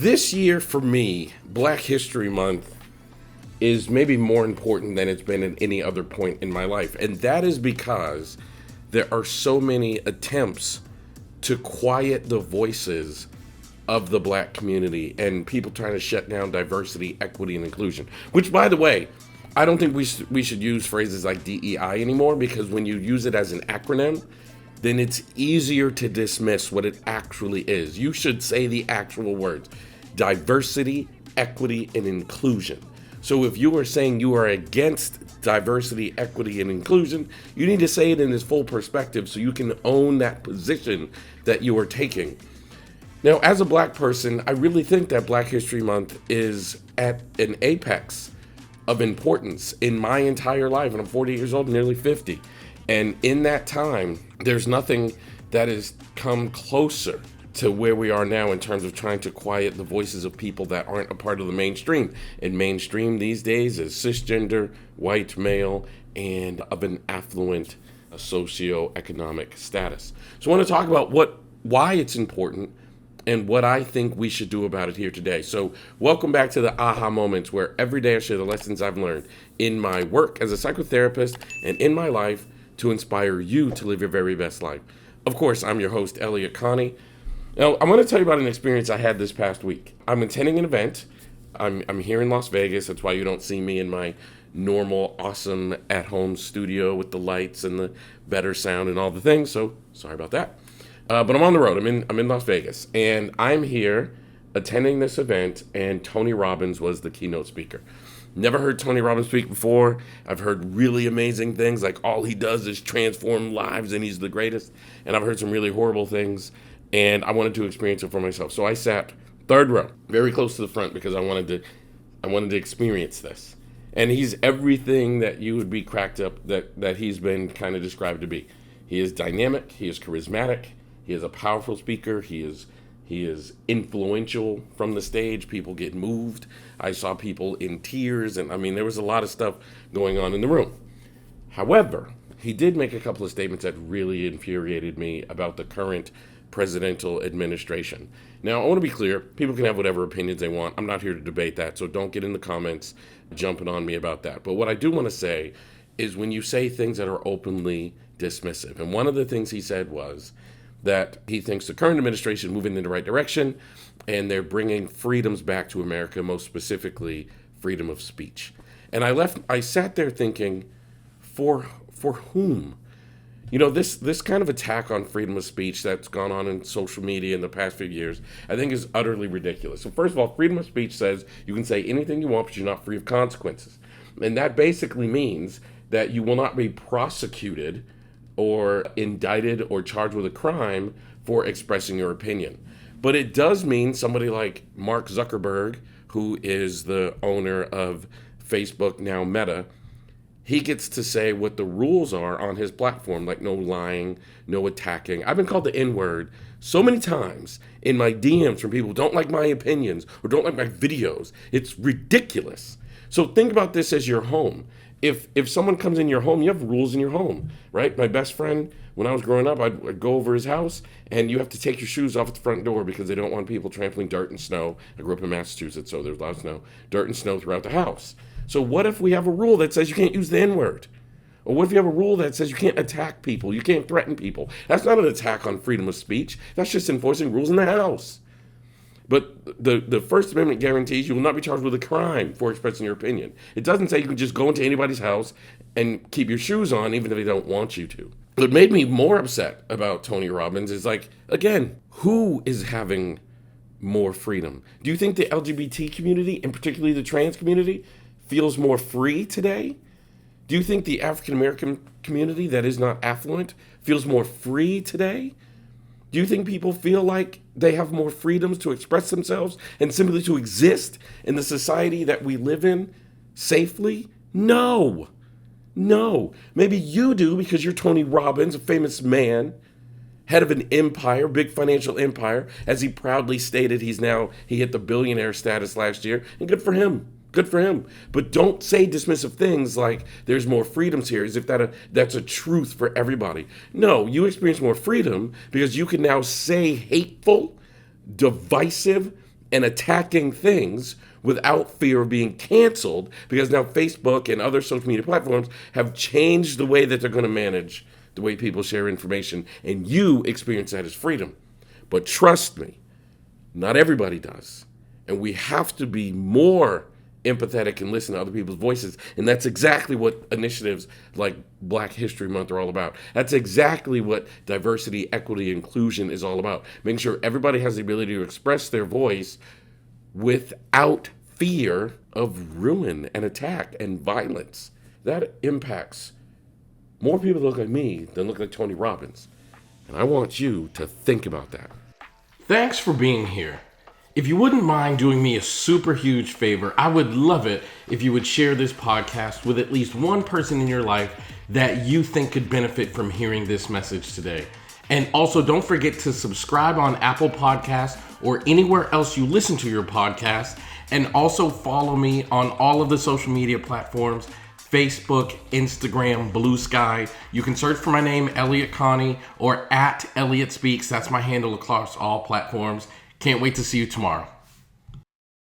This year for me, Black History Month is maybe more important than it's been at any other point in my life. And that is because there are so many attempts to quiet the voices of the Black community and people trying to shut down diversity, equity, and inclusion. Which, by the way, I don't think we should use phrases like DEI anymore, because when you use it as an acronym, then it's easier to dismiss what it actually is. You should say the actual words: diversity, equity, and inclusion. So if you are saying you are against diversity, equity, and inclusion, you need to say it in its full perspective so you can own that position that you are taking. Now, as a Black person, I really think that Black History Month is at an apex of importance in my entire life. And I'm 40 years old, nearly 50. And in that time, there's nothing that has come closer to where we are now in terms of trying to quiet the voices of people that aren't a part of the mainstream. And mainstream these days is cisgender, white male, and of an affluent socioeconomic status. So I want to talk about why it's important and what I think we should do about it here today. So welcome back to the aha moments, where every day I share the lessons I've learned in my work as a psychotherapist and in my life to inspire you to live your very best life. Of course, I'm your host, Elliott Connie. Now, I want to tell you about an experience I had this past week. I'm attending an event. I'm here in Las Vegas. That's why you don't see me in my normal, awesome at-home studio with the lights and the better sound and all the things. So sorry about that. But I'm on the road. I'm in Las Vegas, and I'm here attending this event, and Tony Robbins was the keynote speaker. Never heard Tony Robbins speak before. I've heard really amazing things, like all he does is transform lives and he's the greatest. And I've heard some really horrible things, and I wanted to experience it for myself. So I sat third row, very close to the front, because I wanted to experience this. And he's everything that you would be cracked up that he's been kind of described to be. He is dynamic, he is charismatic, he is a powerful speaker, he is influential from the stage. People get moved. I saw people in tears, and there was a lot of stuff going on in the room. However, he did make a couple of statements that really infuriated me about the current presidential administration. Now, I want to be clear, people can have whatever opinions they want. I'm not here to debate that, so don't get in the comments jumping on me about that. But what I do want to say is, when you say things that are openly dismissive, and one of the things he said was that he thinks the current administration is moving in the right direction, and they're bringing freedoms back to America, most specifically freedom of speech. And I sat there thinking, for whom? This kind of attack on freedom of speech that's gone on in social media in the past few years, I think is utterly ridiculous. So first of all, freedom of speech says you can say anything you want, but you're not free of consequences. And that basically means that you will not be prosecuted or indicted or charged with a crime for expressing your opinion. But it does mean somebody like Mark Zuckerberg, who is the owner of Facebook, now Meta, he gets to say what the rules are on his platform, like no lying, no attacking. I've been called the N-word so many times in my DMs from people who don't like my opinions or don't like my videos. It's ridiculous. So think about this as your home. If someone comes in your home, you have rules in your home, right? My best friend, when I was growing up, I'd go over his house, and you have to take your shoes off at the front door because they don't want people trampling dirt and snow. I grew up in Massachusetts, so there's a lot of snow, dirt and snow throughout the house. So what if we have a rule that says you can't use the N-word? Or what if you have a rule that says you can't attack people, you can't threaten people? That's not an attack on freedom of speech. That's just enforcing rules in the house. But the First Amendment guarantees you will not be charged with a crime for expressing your opinion. It doesn't say you can just go into anybody's house and keep your shoes on even if they don't want you to. What made me more upset about Tony Robbins is, again, who is having more freedom? Do you think the LGBT community, and particularly the trans community, feels more free today? Do you think the African American community that is not affluent feels more free today? Do you think people feel like they have more freedoms to express themselves and simply to exist in the society that we live in safely? No. Maybe you do because you're Tony Robbins, a famous man, head of an empire, big financial empire. As he proudly stated, he hit the billionaire status last year, and good for him. Good for him. But don't say dismissive things like there's more freedoms here, as if that's a truth for everybody. No, you experience more freedom because you can now say hateful, divisive, and attacking things without fear of being canceled, because now Facebook and other social media platforms have changed the way that they're going to manage the way people share information, and you experience that as freedom. But trust me, not everybody does. And we have to be more empathetic and listen to other people's voices. And that's exactly what initiatives like Black History Month are all about. That's exactly what diversity, equity, inclusion is all about. Making sure everybody has the ability to express their voice without fear of ruin and attack and violence. That impacts more people that look like me than look like Tony Robbins. And I want you to think about that. Thanks for being here. If you wouldn't mind doing me a super huge favor, I would love it if you would share this podcast with at least one person in your life that you think could benefit from hearing this message today. And also don't forget to subscribe on Apple Podcasts or anywhere else you listen to your podcast. And also follow me on all of the social media platforms, Facebook, Instagram, Blue Sky. You can search for my name, Elliott Connie, or at Elliott Speaks. That's my handle across all platforms. Can't wait to see you tomorrow.